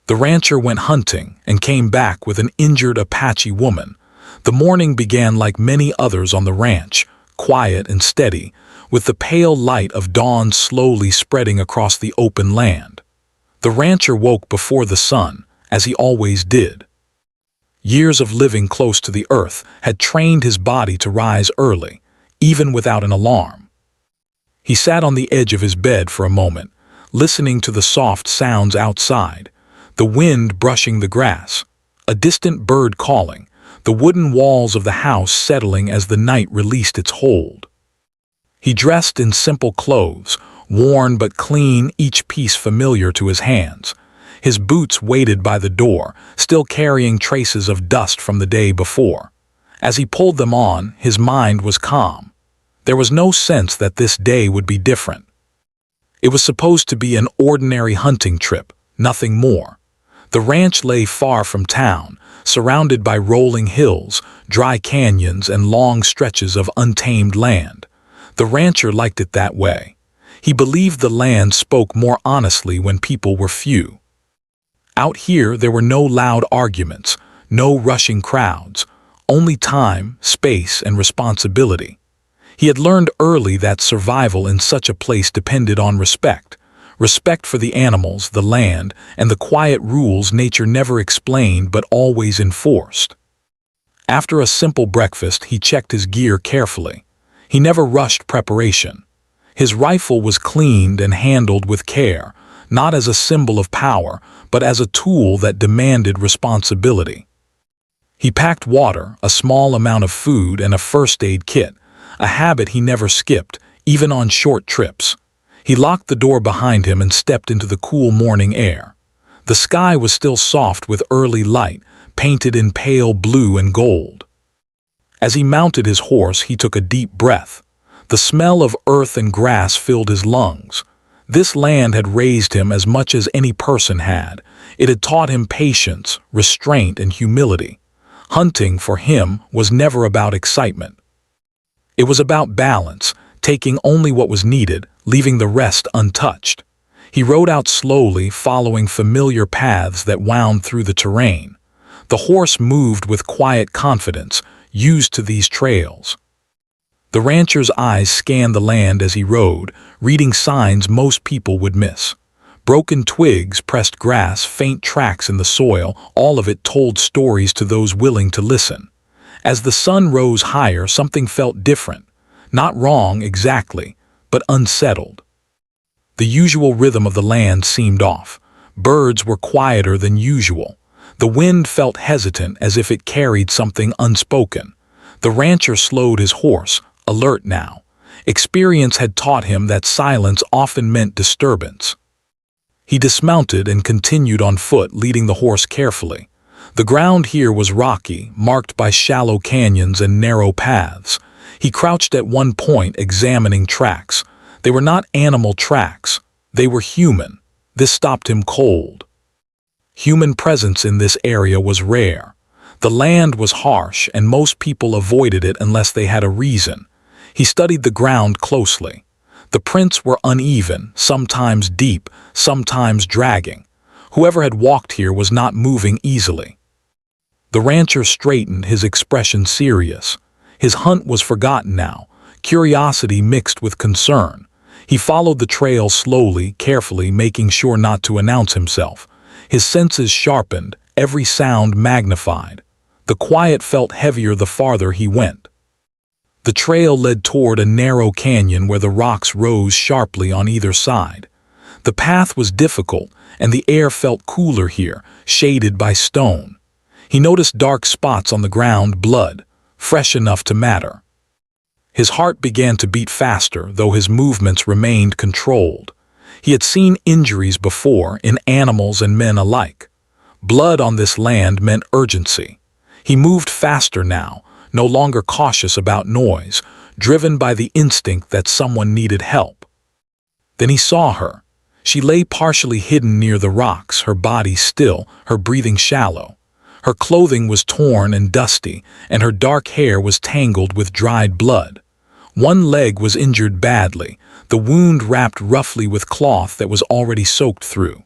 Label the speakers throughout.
Speaker 1: The rancher went hunting and came back with an injured Apache woman. The morning began like many others on the ranch, quiet and steady, with the pale light of dawn slowly spreading across the open land. The rancher woke before the sun, as he always did. Years of living close to the earth had trained his body to rise early, even without an alarm. He sat on the edge of his bed for a moment, listening to the soft sounds outside, the wind brushing the grass, a distant bird calling, the wooden walls of the house settling as the night released its hold. He dressed in simple clothes, worn but clean, each piece familiar to his hands. His boots waited by the door, still carrying traces of dust from the day before. As he pulled them on, his mind was calm. There was no sense that this day would be different. It was supposed to be an ordinary hunting trip, nothing more. The ranch lay far from town, surrounded by rolling hills, dry canyons, and long stretches of untamed land. The rancher liked it that way. He believed the land spoke more honestly when people were few. Out here there were no loud arguments, no rushing crowds, only time, space, and responsibility. He had learned early that survival in such a place depended on respect. Respect for the animals, the land, and the quiet rules nature never explained but always enforced. After a simple breakfast, he checked his gear carefully. He never rushed preparation. His rifle was cleaned and handled with care, not as a symbol of power, but as a tool that demanded responsibility. He packed water, a small amount of food, and a first aid kit, a habit he never skipped, even on short trips. He locked the door behind him and stepped into the cool morning air. The sky was still soft with early light, painted in pale blue and gold. As he mounted his horse, he took a deep breath. The smell of earth and grass filled his lungs. This land had raised him as much as any person had. It had taught him patience, restraint, and humility. Hunting, for him, was never about excitement. It was about balance, taking only what was needed, leaving the rest untouched. He rode out slowly, following familiar paths that wound through the terrain. The horse moved with quiet confidence, used to these trails. The rancher's eyes scanned the land as he rode, reading signs most people would miss. Broken twigs, pressed grass, faint tracks in the soil, all of it told stories to those willing to listen. As the sun rose higher, something felt different. Not wrong exactly, but unsettled. The usual rhythm of the land seemed off. Birds were quieter than usual. The wind felt hesitant, as if it carried something unspoken. The rancher slowed his horse, alert now. Experience had taught him that silence often meant disturbance. He dismounted and continued on foot, leading the horse carefully. The ground here was rocky, marked by shallow canyons and narrow paths. He crouched at one point, examining tracks. They were not animal tracks. They were human. This stopped him cold. Human presence in this area was rare. The land was harsh, and most people avoided it unless they had a reason. He studied the ground closely. The prints were uneven, sometimes deep, sometimes dragging. Whoever had walked here was not moving easily. The rancher straightened, his expression serious. His hunt was forgotten now, curiosity mixed with concern. He followed the trail slowly, carefully, making sure not to announce himself. His senses sharpened, every sound magnified. The quiet felt heavier the farther he went. The trail led toward a narrow canyon where the rocks rose sharply on either side. The path was difficult, and the air felt cooler here, shaded by stone. He noticed dark spots on the ground, blood, fresh enough to matter. His heart began to beat faster, though his movements remained controlled. He had seen injuries before, in animals and men alike. Blood on this land meant urgency. He moved faster now, no longer cautious about noise, driven by the instinct that someone needed help. Then he saw her. She lay partially hidden near the rocks, her body still, her breathing shallow. Her clothing was torn and dusty, and her dark hair was tangled with dried blood. One leg was injured badly, the wound wrapped roughly with cloth that was already soaked through.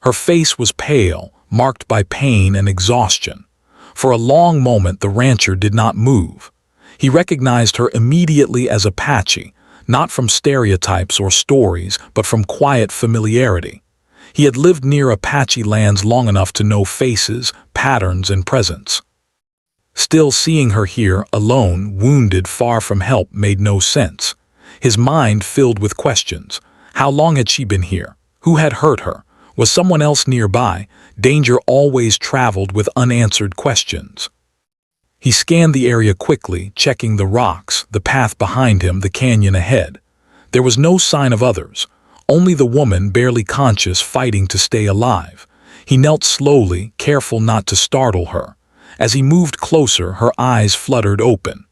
Speaker 1: Her face was pale, marked by pain and exhaustion. For a long moment the rancher did not move. He recognized her immediately as Apache, not from stereotypes or stories, but from quiet familiarity. He had lived near Apache lands long enough to know faces, patterns, and presence. Still, seeing her here, alone, wounded, far from help, made no sense. His mind filled with questions. How long had she been here? Who had hurt her? Was someone else nearby? Danger always traveled with unanswered questions. He scanned the area quickly, checking the rocks, the path behind him, the canyon ahead. There was no sign of others, only the woman, barely conscious, fighting to stay alive. He knelt slowly, careful not to startle her. As he moved closer, her eyes fluttered open.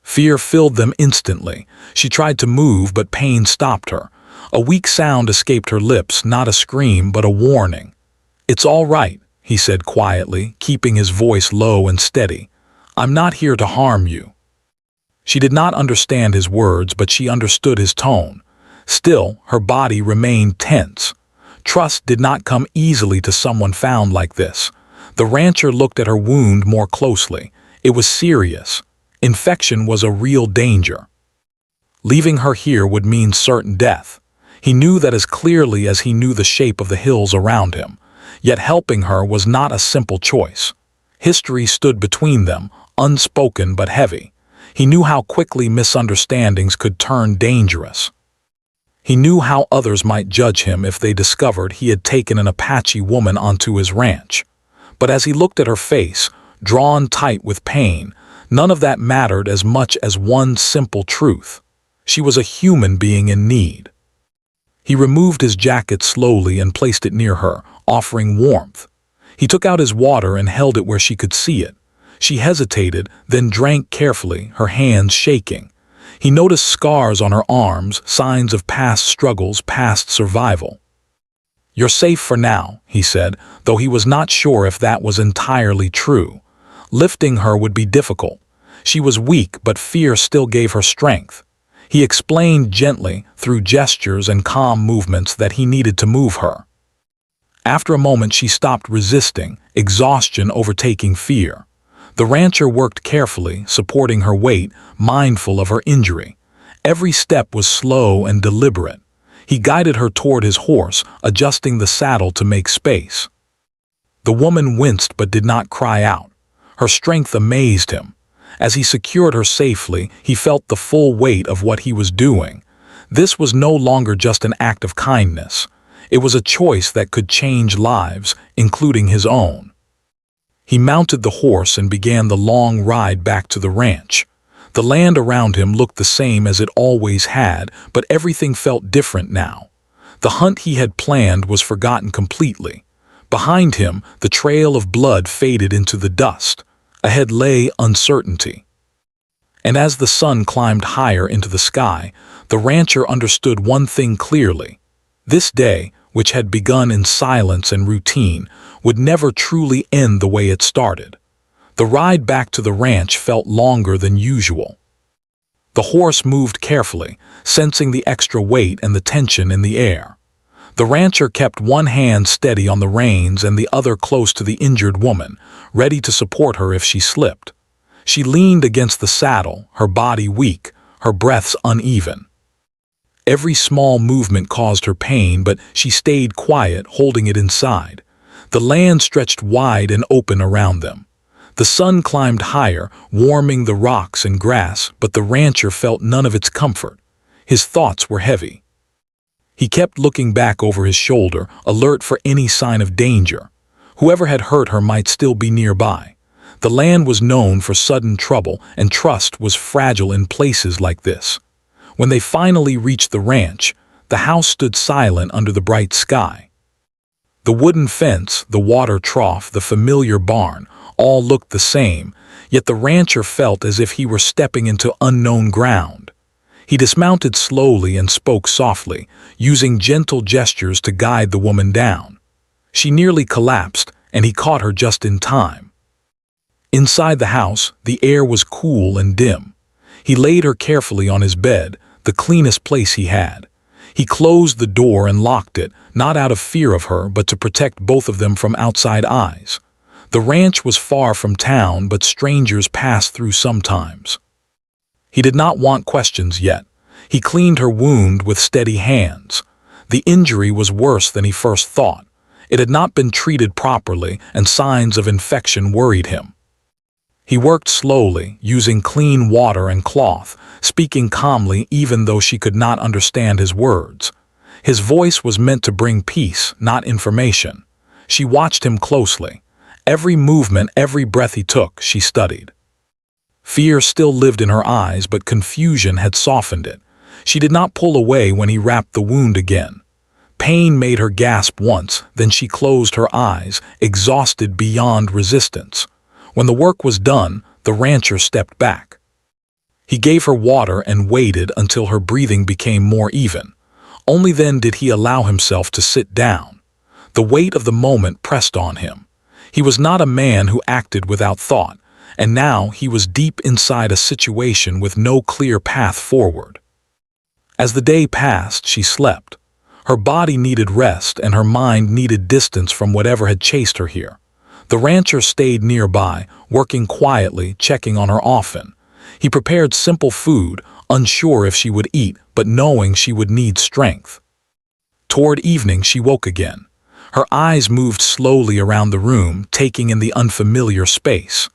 Speaker 1: Fear filled them instantly. She tried to move, but pain stopped her. A weak sound escaped her lips, not a scream, but a warning. "It's all right," he said quietly, keeping his voice low and steady. "I'm not here to harm you." She did not understand his words, but she understood his tone. Still, her body remained tense. Trust did not come easily to someone found like this. The rancher looked at her wound more closely. It was serious. Infection was a real danger. Leaving her here would mean certain death. He knew that as clearly as he knew the shape of the hills around him. Yet helping her was not a simple choice. History stood between them, unspoken but heavy. He knew how quickly misunderstandings could turn dangerous. He knew how others might judge him if they discovered he had taken an Apache woman onto his ranch. But as he looked at her face, drawn tight with pain, none of that mattered as much as one simple truth. She was a human being in need. He removed his jacket slowly and placed it near her, offering warmth. He took out his water and held it where she could see it. She hesitated, then drank carefully, her hands shaking. He noticed scars on her arms, signs of past struggles, past survival. "You're safe for now," he said, though he was not sure if that was entirely true. Lifting her would be difficult. She was weak, but fear still gave her strength. He explained gently, through gestures and calm movements, that he needed to move her. After a moment she stopped resisting, exhaustion overtaking fear. The rancher worked carefully, supporting her weight, mindful of her injury. Every step was slow and deliberate. He guided her toward his horse, adjusting the saddle to make space. The woman winced but did not cry out. Her strength amazed him. As he secured her safely, he felt the full weight of what he was doing. This was no longer just an act of kindness. It was a choice that could change lives, including his own. He mounted the horse and began the long ride back to the ranch. The land around him looked the same as it always had, but everything felt different now. The hunt he had planned was forgotten completely. Behind him, the trail of blood faded into the dust. Ahead lay uncertainty. And as the sun climbed higher into the sky, the rancher understood one thing clearly. This day, which had begun in silence and routine, would never truly end the way it started. The ride back to the ranch felt longer than usual. The horse moved carefully, sensing the extra weight and the tension in the air. The rancher kept one hand steady on the reins and the other close to the injured woman, ready to support her if she slipped. She leaned against the saddle, her body weak, her breaths uneven. Every small movement caused her pain, but she stayed quiet, holding it inside. The land stretched wide and open around them. The sun climbed higher, warming the rocks and grass, but the rancher felt none of its comfort. His thoughts were heavy. He kept looking back over his shoulder, alert for any sign of danger. Whoever had hurt her might still be nearby. The land was known for sudden trouble, and trust was fragile in places like this. When they finally reached the ranch, the house stood silent under the bright sky. The wooden fence, the water trough, the familiar barn, all looked the same, yet the rancher felt as if he were stepping into unknown ground. He dismounted slowly and spoke softly, using gentle gestures to guide the woman down. She nearly collapsed, and he caught her just in time. Inside the house, the air was cool and dim. He laid her carefully on his bed, the cleanest place he had. He closed the door and locked it, not out of fear of her, but to protect both of them from outside eyes. The ranch was far from town, but strangers passed through sometimes. He did not want questions yet. He cleaned her wound with steady hands. The injury was worse than he first thought. It had not been treated properly, and signs of infection worried him. He worked slowly, using clean water and cloth, speaking calmly even though she could not understand his words. His voice was meant to bring peace, not information. She watched him closely. Every movement, every breath he took, she studied. Fear still lived in her eyes, but confusion had softened it. She did not pull away when he wrapped the wound again. Pain made her gasp once, then she closed her eyes, exhausted beyond resistance. When the work was done, the rancher stepped back. He gave her water and waited until her breathing became more even. Only then did he allow himself to sit down. The weight of the moment pressed on him. He was not a man who acted without thought, and now he was deep inside a situation with no clear path forward. As the day passed, she slept. Her body needed rest, and her mind needed distance from whatever had chased her here. The rancher stayed nearby, working quietly, checking on her often. He prepared simple food, unsure if she would eat, but knowing she would need strength. Toward evening, she woke again. Her eyes moved slowly around the room, taking in the unfamiliar space.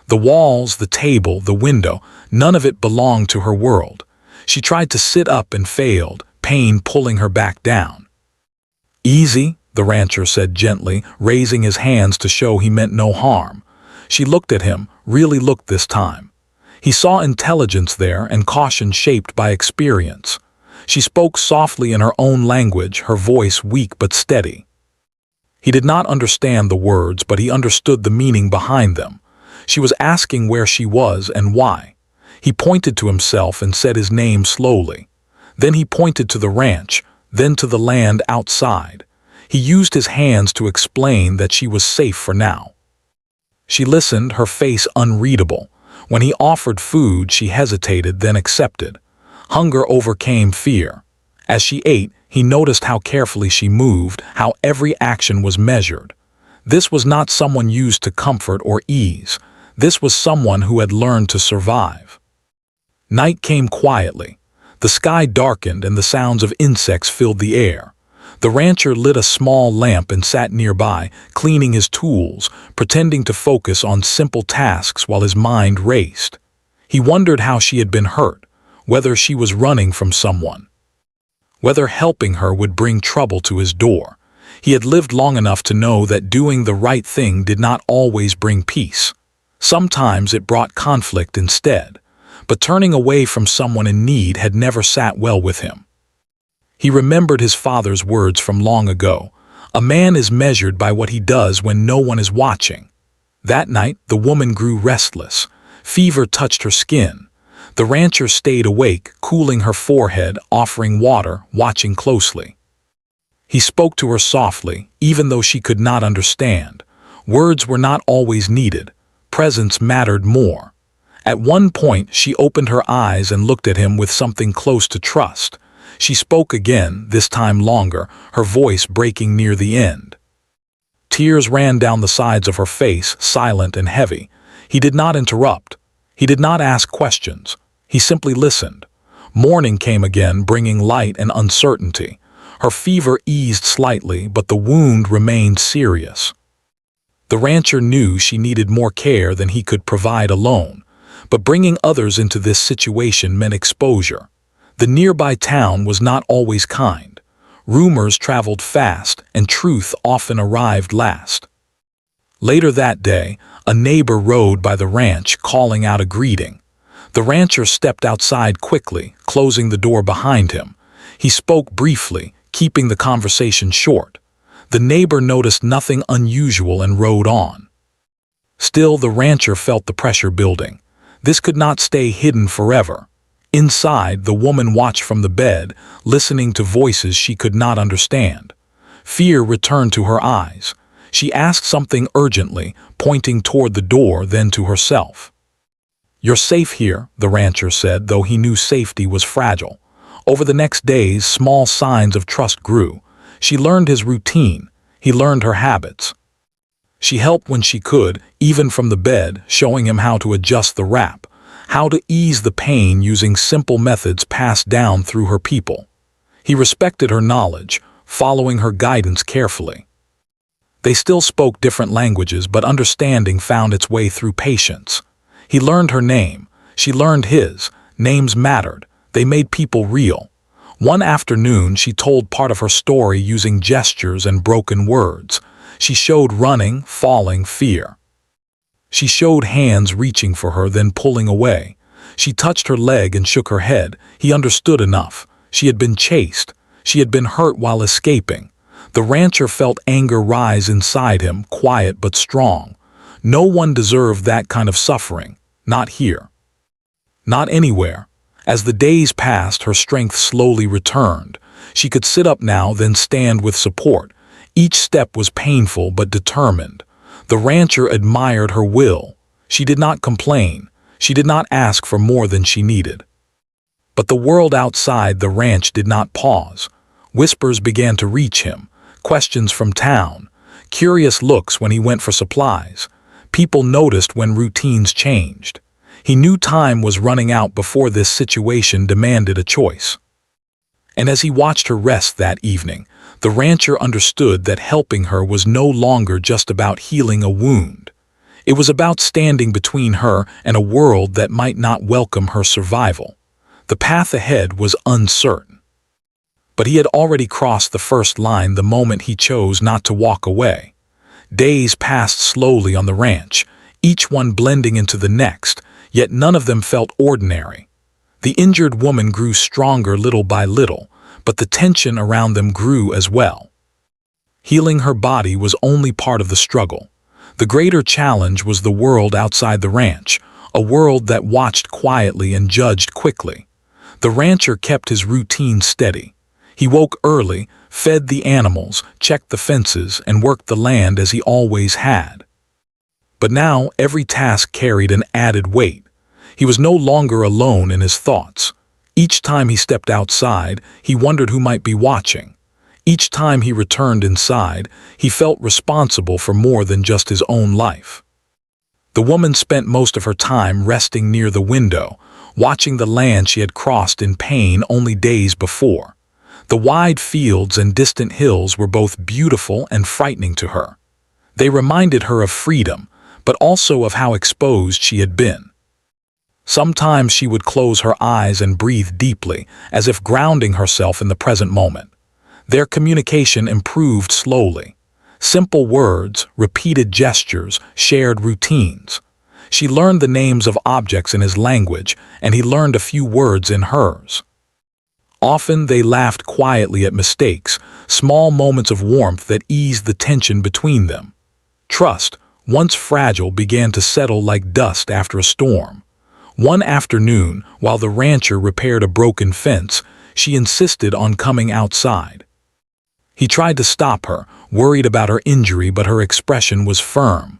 Speaker 1: The walls, the table, the window, none of it belonged to her world. She tried to sit up and failed, pain pulling her back down. "Easy," the rancher said gently, raising his hands to show he meant no harm. She looked at him, really looked this time. He saw intelligence there and caution shaped by experience. She spoke softly in her own language, her voice weak but steady. He did not understand the words, but he understood the meaning behind them. She was asking where she was and why. He pointed to himself and said his name slowly. Then he pointed to the ranch, then to the land outside. He used his hands to explain that she was safe for now. She listened, her face unreadable. When he offered food, she hesitated, then accepted. Hunger overcame fear. As she ate, he noticed how carefully she moved, how every action was measured. This was not someone used to comfort or ease. This was someone who had learned to survive. Night came quietly. The sky darkened and the sounds of insects filled the air. The rancher lit a small lamp and sat nearby, cleaning his tools, pretending to focus on simple tasks while his mind raced. He wondered how she had been hurt, whether she was running from someone, whether helping her would bring trouble to his door. He had lived long enough to know that doing the right thing did not always bring peace. Sometimes it brought conflict instead, but turning away from someone in need had never sat well with him. He remembered his father's words from long ago. A man is measured by what he does when no one is watching. That night, the woman grew restless. Fever touched her skin. The rancher stayed awake, cooling her forehead, offering water, watching closely. He spoke to her softly, even though she could not understand. Words were not always needed. Presence mattered more. At one point, she opened her eyes and looked at him with something close to trust. She spoke again, this time longer, her voice breaking near the end. Tears ran down the sides of her face, silent and heavy. He did not interrupt. He did not ask questions. He simply listened. Morning came again, bringing light and uncertainty. Her fever eased slightly, but the wound remained serious. The rancher knew she needed more care than he could provide alone, but bringing others into this situation meant exposure. The nearby town was not always kind. Rumors traveled fast, and truth often arrived last. Later that day, a neighbor rode by the ranch, calling out a greeting. The rancher stepped outside quickly, closing the door behind him. He spoke briefly, keeping the conversation short. The neighbor noticed nothing unusual and rode on. Still, the rancher felt the pressure building. This could not stay hidden forever. Inside, the woman watched from the bed, listening to voices she could not understand. Fear returned to her eyes. She asked something urgently, pointing toward the door, then to herself. "You're safe here," the rancher said, though he knew safety was fragile. Over the next days, small signs of trust grew. She learned his routine. He learned her habits. She helped when she could, even from the bed, showing him how to adjust the wrap, how to ease the pain using simple methods passed down through her people. He respected her knowledge, following her guidance carefully. They still spoke different languages, but understanding found its way through patience. He learned her name. She learned his. Names mattered. They made people real. One afternoon, she told part of her story using gestures and broken words. She showed running, falling, fear. She showed hands reaching for her, then pulling away. She touched her leg and shook her head. He understood enough. She had been chased. She had been hurt while escaping. The rancher felt anger rise inside him, quiet but strong. No one deserved that kind of suffering. Not here. Not anywhere. As the days passed, her strength slowly returned. She could sit up now, then stand with support. Each step was painful but determined. The rancher admired her will. She did not complain. She did not ask for more than she needed. But the world outside the ranch did not pause. Whispers began to reach him. Questions from town. Curious looks when he went for supplies. People noticed when routines changed. He knew time was running out before this situation demanded a choice. And as he watched her rest that evening, the rancher understood that helping her was no longer just about healing a wound. It was about standing between her and a world that might not welcome her survival. The path ahead was uncertain. But he had already crossed the first line the moment he chose not to walk away. Days passed slowly on the ranch, each one blending into the next, yet none of them felt ordinary. The injured woman grew stronger little by little, but the tension around them grew as well. Healing her body was only part of the struggle. The greater challenge was the world outside the ranch, a world that watched quietly and judged quickly. The rancher kept his routine steady. He woke early, fed the animals, checked the fences, and worked the land as he always had. But now every task carried an added weight. He was no longer alone in his thoughts. Each time he stepped outside, he wondered who might be watching. Each time he returned inside, he felt responsible for more than just his own life. The woman spent most of her time resting near the window, watching the land she had crossed in pain only days before. The wide fields and distant hills were both beautiful and frightening to her. They reminded her of freedom, but also of how exposed she had been. Sometimes she would close her eyes and breathe deeply, as if grounding herself in the present moment. Their communication improved slowly. Simple words, repeated gestures, shared routines. She learned the names of objects in his language, and he learned a few words in hers. Often they laughed quietly at mistakes, small moments of warmth that eased the tension between them. Trust, once fragile, began to settle like dust after a storm. One afternoon, while the rancher repaired a broken fence, she insisted on coming outside. He tried to stop her, worried about her injury, but her expression was firm.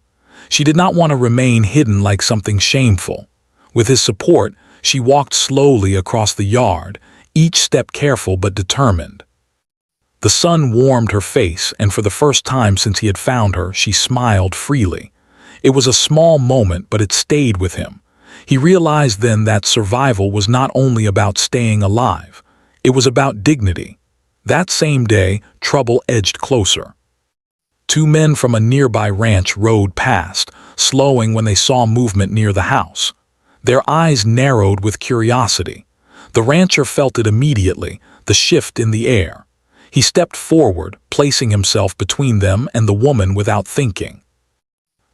Speaker 1: She did not want to remain hidden like something shameful. With his support, she walked slowly across the yard, each step careful but determined. The sun warmed her face, and for the first time since he had found her, she smiled freely. It was a small moment, but it stayed with him. He realized then that survival was not only about staying alive. It was about dignity. That same day, trouble edged closer. Two men from a nearby ranch rode past, slowing when they saw movement near the house. Their eyes narrowed with curiosity. The rancher felt it immediately, the shift in the air. He stepped forward, placing himself between them and the woman without thinking.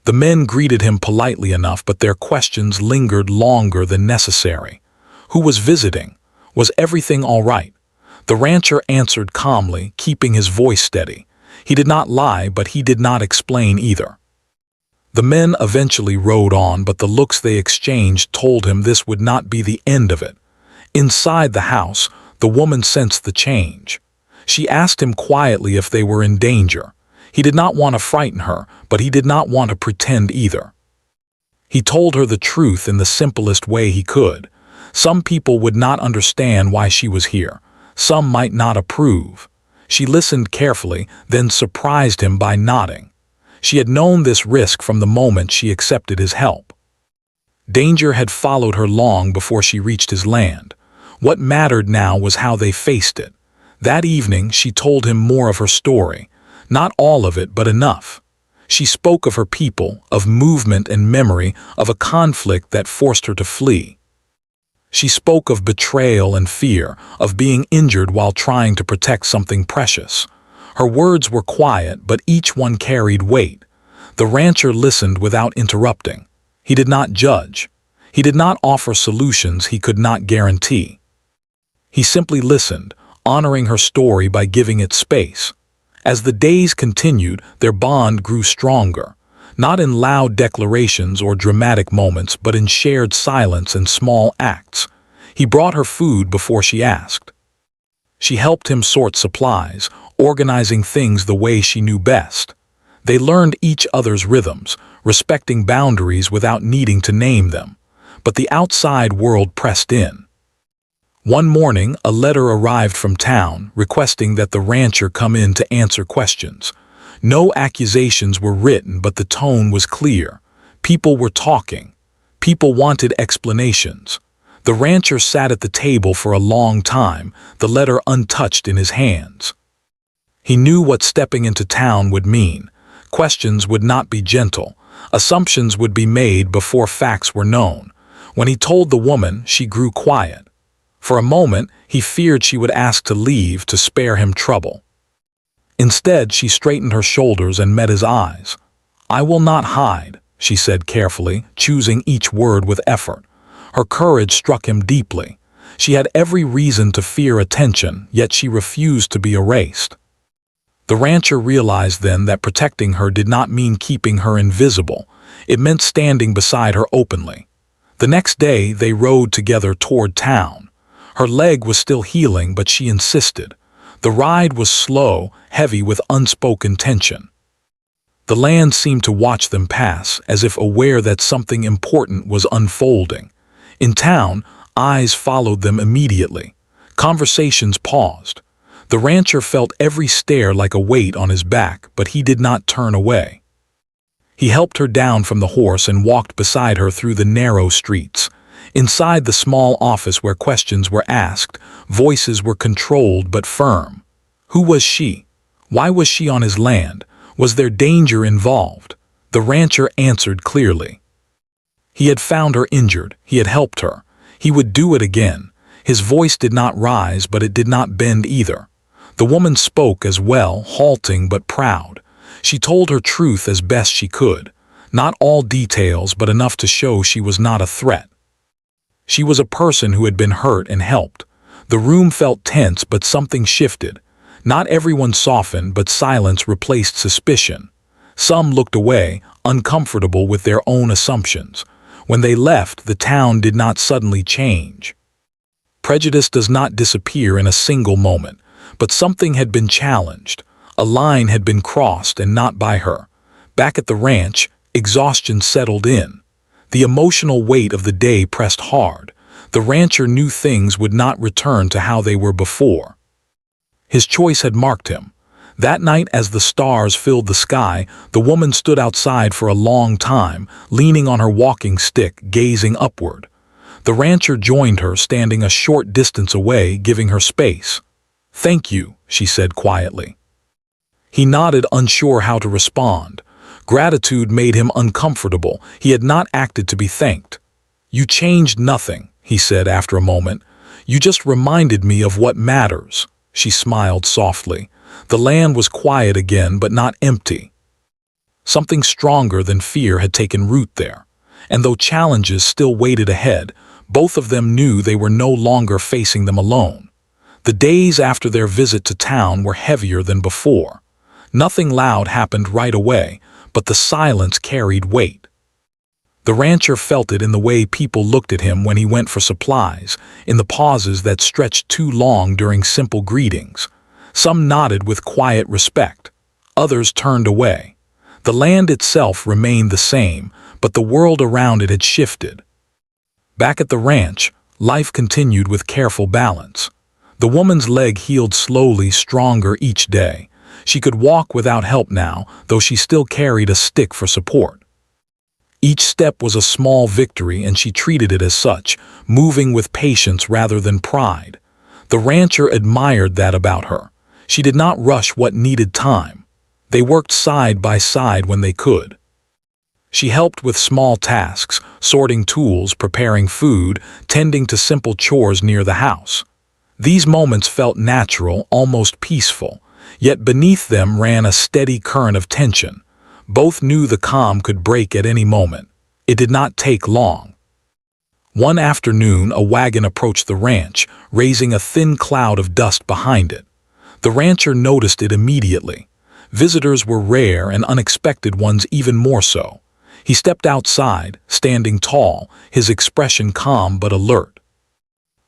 Speaker 1: The men greeted him politely enough, but their questions lingered longer than necessary. Who was visiting? Was everything all right? The rancher answered calmly, keeping his voice steady. He did not lie, but he did not explain either. The men eventually rode on, but the looks they exchanged told him this would not be the end of it. Inside the house, the woman sensed the change. She asked him quietly if they were in danger. He did not want to frighten her, but he did not want to pretend either. He told her the truth in the simplest way he could. Some people would not understand why she was here. Some might not approve. She listened carefully, then surprised him by nodding. She had known this risk from the moment she accepted his help. Danger had followed her long before she reached his land. What mattered now was how they faced it. That evening she told him more of her story. Not all of it, but enough. She spoke of her people, of movement and memory, of a conflict that forced her to flee. She spoke of betrayal and fear, of being injured while trying to protect something precious. Her words were quiet, but each one carried weight. The rancher listened without interrupting. He did not judge. He did not offer solutions he could not guarantee. He simply listened, honoring her story by giving it space. As the days continued, their bond grew stronger, not in loud declarations or dramatic moments, but in shared silence and small acts. He brought her food before she asked. She helped him sort supplies, organizing things the way she knew best. They learned each other's rhythms, respecting boundaries without needing to name them. But the outside world pressed in. One morning, a letter arrived from town requesting that the rancher come in to answer questions. No accusations were written, but the tone was clear. People were talking. People wanted explanations. The rancher sat at the table for a long time, the letter untouched in his hands. He knew what stepping into town would mean. Questions would not be gentle. Assumptions would be made before facts were known. When he told the woman, she grew quiet. For a moment, he feared she would ask to leave to spare him trouble. Instead, she straightened her shoulders and met his eyes. "I will not hide," she said carefully, choosing each word with effort. Her courage struck him deeply. She had every reason to fear attention, yet she refused to be erased. The rancher realized then that protecting her did not mean keeping her invisible. It meant standing beside her openly. The next day, they rode together toward town. Her leg was still healing, but she insisted. The ride was slow, heavy with unspoken tension. The land seemed to watch them pass, as if aware that something important was unfolding. In town, eyes followed them immediately. Conversations paused. The rancher felt every stare like a weight on his back, but he did not turn away. He helped her down from the horse and walked beside her through the narrow streets. Inside the small office where questions were asked, voices were controlled but firm. Who was she? Why was she on his land? Was there danger involved? The rancher answered clearly. He had found her injured. He had helped her. He would do it again. His voice did not rise, but it did not bend either. The woman spoke as well, halting but proud. She told her truth as best she could. Not all details, but enough to show she was not a threat. She was a person who had been hurt and helped. The room felt tense, but something shifted. Not everyone softened, but silence replaced suspicion. Some looked away, uncomfortable with their own assumptions. When they left, the town did not suddenly change. Prejudice does not disappear in a single moment, but something had been challenged. A line had been crossed, and not by her. Back at the ranch, exhaustion settled in. The emotional weight of the day pressed hard. The rancher knew things would not return to how they were before. His choice had marked him. That night, as the stars filled the sky, the woman stood outside for a long time, leaning on her walking stick, gazing upward. The rancher joined her, standing a short distance away, giving her space. "Thank you," she said quietly. He nodded, unsure how to respond. Gratitude made him uncomfortable. He had not acted to be thanked. "You changed nothing," he said after a moment. "You just reminded me of what matters." She smiled softly. The land was quiet again, but not empty. Something stronger than fear had taken root there. And though challenges still waited ahead, both of them knew they were no longer facing them alone. The days after their visit to town were heavier than before. Nothing loud happened right away, but the silence carried weight. The rancher felt it in the way people looked at him when he went for supplies, in the pauses that stretched too long during simple greetings. Some nodded with quiet respect. Others turned away. The land itself remained the same, but the world around it had shifted. Back at the ranch, Life continued with careful balance. The woman's leg healed slowly, stronger each day. She could walk without help now, though she still carried a stick for support. Each step was a small victory, and she treated it as such, moving with patience rather than pride. The rancher admired that about her. She did not rush what needed time. They worked side by side when they could. She helped with small tasks, sorting tools, preparing food, tending to simple chores near the house. These moments felt natural, almost peaceful, yet beneath them ran a steady current of tension. Both knew the calm could break at any moment. It did not take long. One afternoon, a wagon approached the ranch, raising a thin cloud of dust behind it. The rancher noticed it immediately. Visitors were rare and unexpected ones even more so. He stepped outside, standing tall, his expression calm but alert.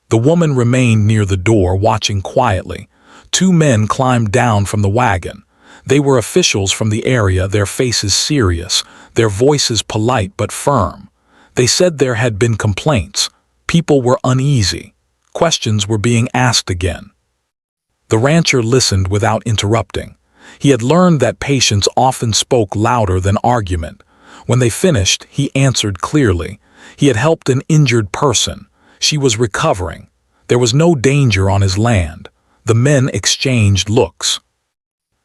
Speaker 1: The woman remained near the door, watching quietly. Two men climbed down from the wagon. They were officials from the area, their faces serious, their voices polite but firm. They said there had been complaints. People were uneasy. Questions were being asked again. The rancher listened without interrupting. He had learned that patience often spoke louder than argument. When they finished, he answered clearly. He had helped an injured person. She was recovering. There was no danger on his land. The men exchanged looks.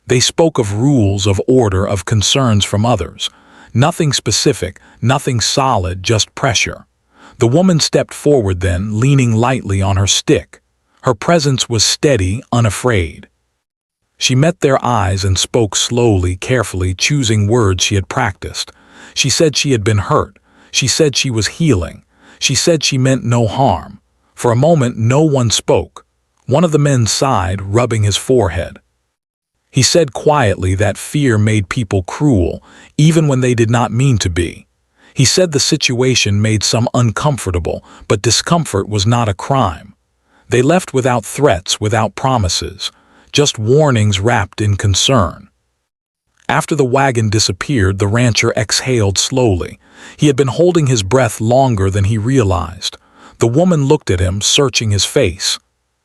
Speaker 1: They spoke of rules, of order, of concerns from others. Nothing specific, nothing solid, just pressure. The woman stepped forward then, leaning lightly on her stick. Her presence was steady, unafraid. She met their eyes and spoke slowly, carefully, choosing words she had practiced. She said she had been hurt. She said she was healing. She said she meant no harm. For a moment, no one spoke. One of the men sighed, rubbing his forehead. He said quietly that fear made people cruel, even when they did not mean to be. He said the situation made some uncomfortable, but discomfort was not a crime. They left without threats, without promises, just warnings wrapped in concern. After the wagon disappeared, the rancher exhaled slowly. He had been holding his breath longer than he realized. The woman looked at him, searching his face.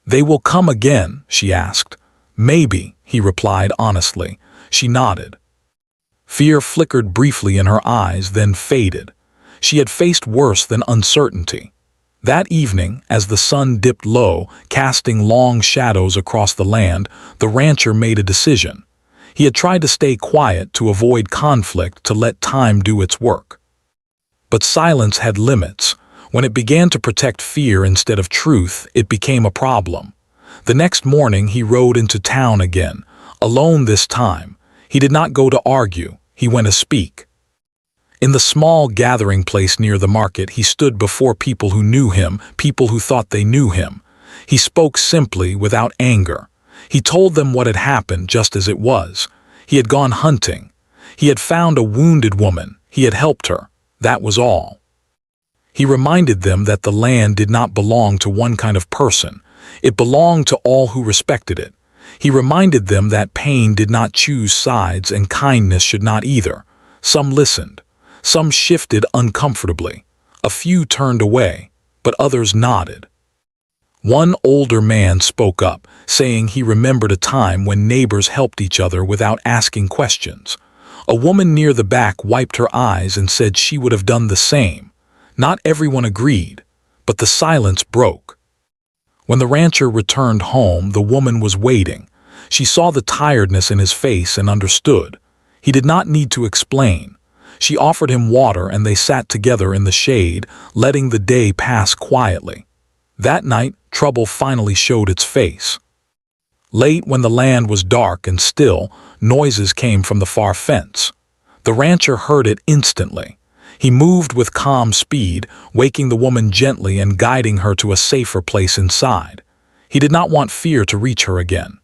Speaker 1: "They will come again?" she asked. "Maybe," he replied honestly. She nodded. Fear flickered briefly in her eyes, then faded. She had faced worse than uncertainty. That evening, as the sun dipped low, casting long shadows across the land, the rancher made a decision. He had tried to stay quiet, to avoid conflict, to let time do its work. But silence had limits. When it began to protect fear instead of truth, it became a problem. The next morning he rode into town again, alone this time. He did not go to argue, he went to speak. In the small gathering place near the market, he stood before people who knew him, people who thought they knew him. He spoke simply, without anger. He told them what had happened just as it was. He had gone hunting. He had found a wounded woman. He had helped her. That was all. He reminded them that the land did not belong to one kind of person. It belonged to all who respected it. He reminded them that pain did not choose sides and kindness should not either. Some listened. Some shifted uncomfortably. A few turned away, but others nodded. One older man spoke up, saying he remembered a time when neighbors helped each other without asking questions. A woman near the back wiped her eyes and said she would have done the same. Not everyone agreed, but the silence broke. When the rancher returned home, the woman was waiting. She saw the tiredness in his face and understood. He did not need to explain. She offered him water and they sat together in the shade, letting the day pass quietly. That night, trouble finally showed its face. Late, when the land was dark and still, noises came from the far fence. The rancher heard it instantly. He moved with calm speed, waking the woman gently and guiding her to a safer place inside. He did not want fear to reach her again.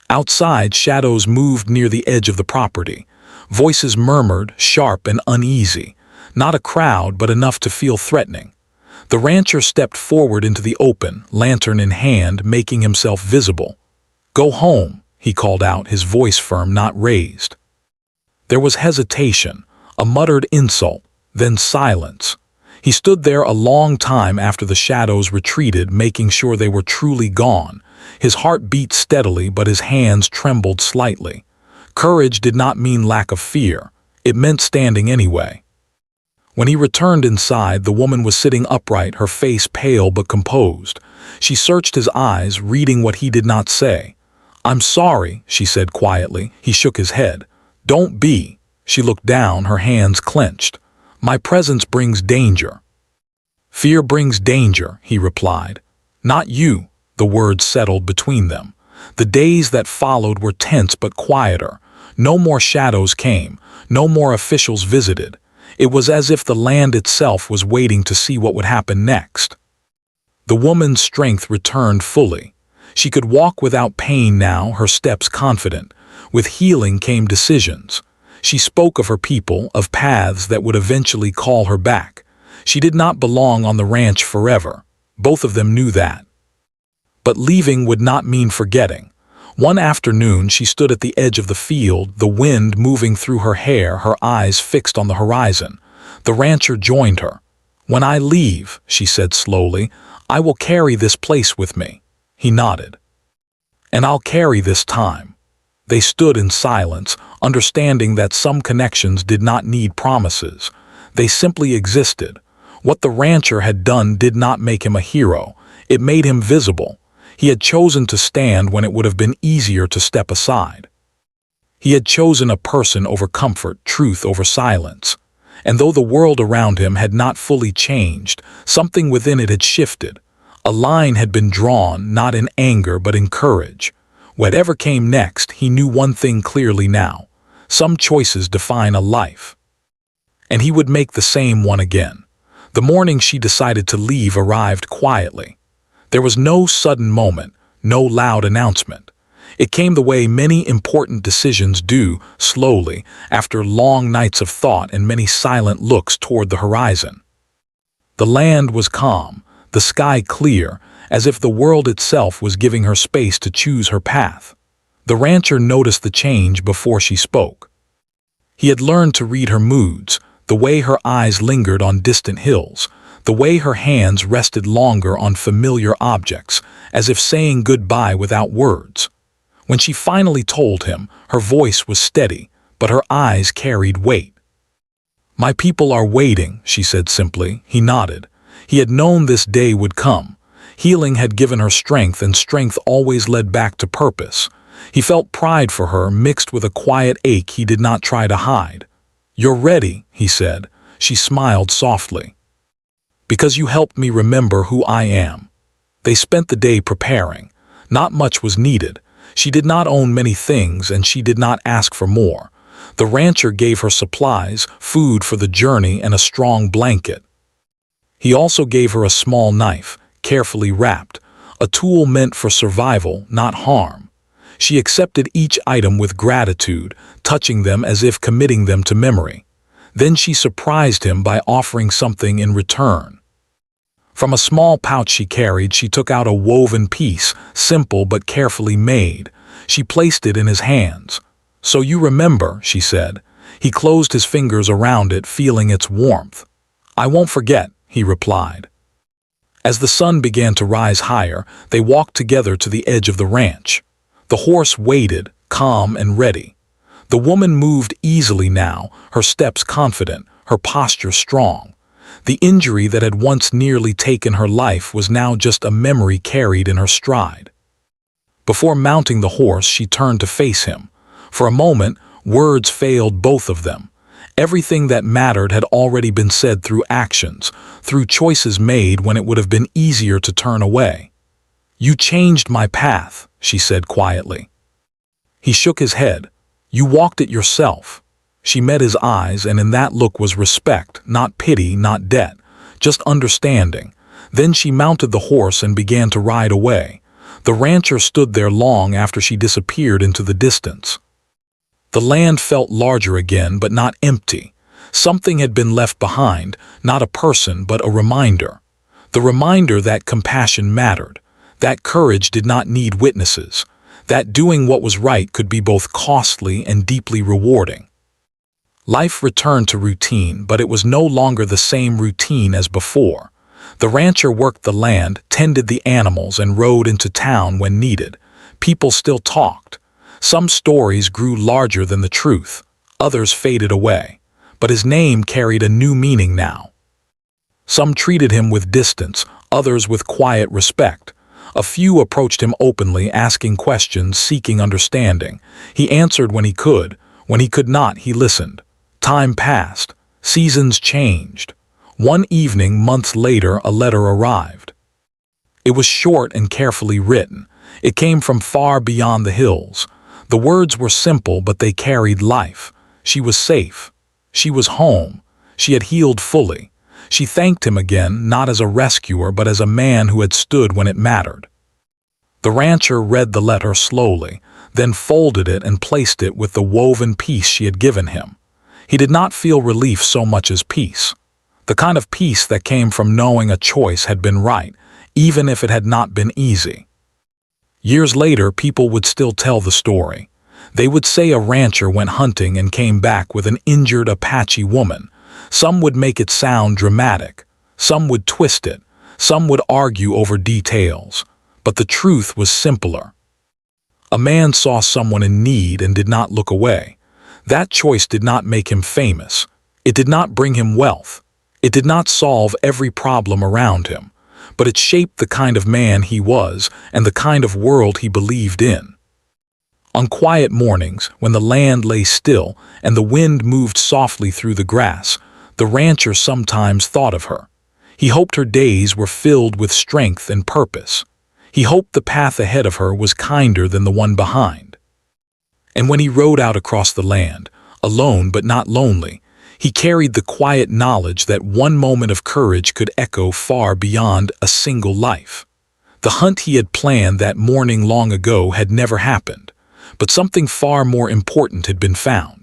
Speaker 1: Outside, shadows moved near the edge of the property. Voices murmured, sharp and uneasy. Not a crowd, but enough to feel threatening. The rancher stepped forward into the open, lantern in hand, making himself visible. "Go home," he called out, his voice firm, not raised. There was hesitation, a muttered insult, then silence. He stood there a long time after the shadows retreated, making sure they were truly gone. His heart beat steadily, but his hands trembled slightly. Courage did not mean lack of fear. It meant standing anyway. When he returned inside, the woman was sitting upright, her face pale but composed. She searched his eyes, reading what he did not say. "I'm sorry," she said quietly. He shook his head. "Don't be." She looked down, her hands clenched. "My presence brings danger." "Fear brings danger," he replied. "Not you." The words settled between them. The days that followed were tense but quieter. No more shadows came. No more officials visited. It was as if the land itself was waiting to see what would happen next. The woman's strength returned fully. She could walk without pain now, her steps confident. With healing came decisions. She spoke of her people, of paths that would eventually call her back. She did not belong on the ranch forever. Both of them knew that. But leaving would not mean forgetting. One afternoon she stood at the edge of the field, the wind moving through her hair, her eyes fixed on the horizon. The rancher joined her. "When I leave," she said slowly, "I will carry this place with me." He nodded. "And I'll carry this time." They stood in silence, understanding that some connections did not need promises. They simply existed. What the rancher had done did not make him a hero. It made him visible. He had chosen to stand when it would have been easier to step aside. He had chosen a person over comfort, truth over silence. And though the world around him had not fully changed, something within it had shifted. A line had been drawn, not in anger but in courage. Whatever came next, he knew one thing clearly now. Some choices define a life. And he would make the same one again. The morning she decided to leave arrived quietly. There was no sudden moment, no loud announcement. It came the way many important decisions do, slowly, after long nights of thought and many silent looks toward the horizon. The land was calm, the sky clear, as if the world itself was giving her space to choose her path. The rancher noticed the change before she spoke. He had learned to read her moods, the way her eyes lingered on distant hills, the way her hands rested longer on familiar objects, as if saying goodbye without words. When she finally told him, her voice was steady, but her eyes carried weight. "My people are waiting," she said simply. He nodded. He had known this day would come. Healing had given her strength, and strength always led back to purpose. He felt pride for her, mixed with a quiet ache he did not try to hide. "You're ready," he said. She smiled softly. "Because you helped me remember who I am." They spent the day preparing. Not much was needed. She did not own many things, and she did not ask for more. The rancher gave her supplies, food for the journey, and a strong blanket. He also gave her a small knife, carefully wrapped, a tool meant for survival, not harm. She accepted each item with gratitude, touching them as if committing them to memory. Then she surprised him by offering something in return. From a small pouch she carried, she took out a woven piece, simple but carefully made. She placed it in his hands. "So you remember," she said. He closed his fingers around it, feeling its warmth. "I won't forget," he replied. As the sun began to rise higher, they walked together to the edge of the ranch. The horse waited, calm and ready. The woman moved easily now, her steps confident, her posture strong. The injury that had once nearly taken her life was now just a memory carried in her stride. Before mounting the horse, she turned to face him. For a moment, words failed both of them. Everything that mattered had already been said through actions, through choices made when it would have been easier to turn away. "You changed my path," she said quietly. He shook his head. "You walked it yourself." She met his eyes, and in that look was respect, not pity, not debt, just understanding. Then she mounted the horse and began to ride away. The rancher stood there long after she disappeared into the distance. The land felt larger again, but not empty. Something had been left behind, not a person, but a reminder. The reminder that compassion mattered, that courage did not need witnesses, that doing what was right could be both costly and deeply rewarding. Life returned to routine, but it was no longer the same routine as before. The rancher worked the land, tended the animals, and rode into town when needed. People still talked. Some stories grew larger than the truth. Others faded away. But his name carried a new meaning now. Some treated him with distance, others with quiet respect. A few approached him openly, asking questions, seeking understanding. He answered when he could. When he could not, he listened. Time passed. Seasons changed. One evening, months later, a letter arrived. It was short and carefully written. It came from far beyond the hills. The words were simple, but they carried life. She was safe. She was home. She had healed fully. She thanked him again, not as a rescuer, but as a man who had stood when it mattered. The rancher read the letter slowly, then folded it and placed it with the woven piece she had given him. He did not feel relief so much as peace. The kind of peace that came from knowing a choice had been right, even if it had not been easy. Years later, people would still tell the story. They would say a rancher went hunting and came back with an injured Apache woman. Some would make it sound dramatic. Some would twist it. Some would argue over details. But the truth was simpler. A man saw someone in need and did not look away. That choice did not make him famous. It did not bring him wealth. It did not solve every problem around him. But it shaped the kind of man he was and the kind of world he believed in. On quiet mornings, when the land lay still and the wind moved softly through the grass, the rancher sometimes thought of her. He hoped her days were filled with strength and purpose. He hoped the path ahead of her was kinder than the one behind. And when he rode out across the land, alone but not lonely, he carried the quiet knowledge that one moment of courage could echo far beyond a single life. The hunt he had planned that morning long ago had never happened, but something far more important had been found.